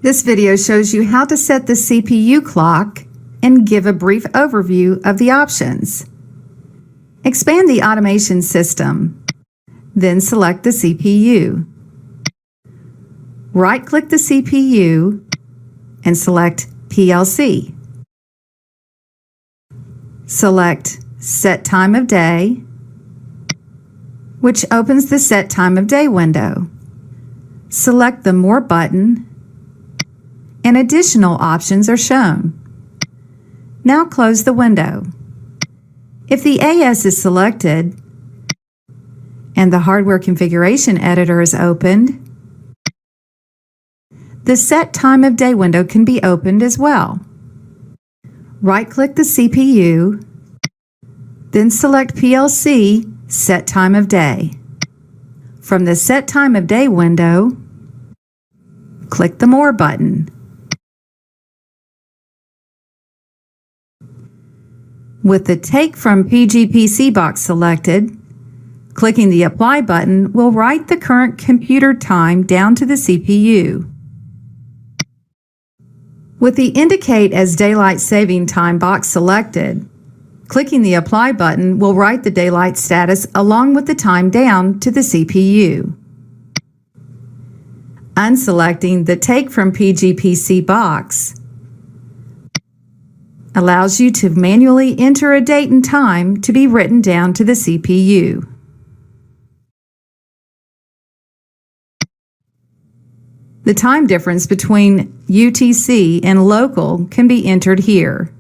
This video shows you how to set the CPU clock and give a brief overview of the options. Expand the automation system, then select the CPU. Right-click the CPU and select PLC. Select Set Time of Day, which opens the Set Time of Day window. Select the More button, and additional options are shown. Now close the window. If the AS is selected and the Hardware Configuration Editor is opened, the Set Time of Day window can be opened as well. Right-click the CPU, then select PLC Set Time of Day. From the Set Time of Day window, click the More button. With the Take from PGPC box selected, clicking the Apply button will write the current computer time down to the CPU. With the Indicate as Daylight Saving Time box selected, clicking the Apply button will write the daylight status along with the time down to the CPU. Unselecting the Take from PGPC box allows you to manually enter a date and time to be written down to the CPU. The time difference between UTC and local can be entered here.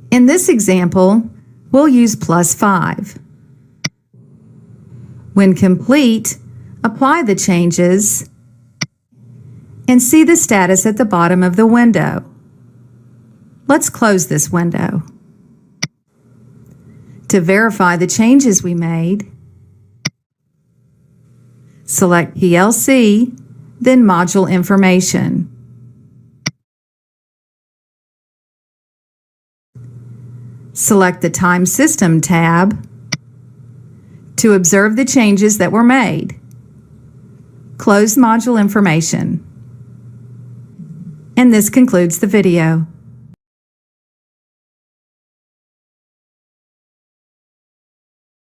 In this example, we'll use +5. When complete, apply the changes and see the status at the bottom of the window. Let's close this window. To verify the changes we made, select PLC, then Module Information. Select the Time System tab to observe the changes that were made. Close Module Information. And this concludes the video.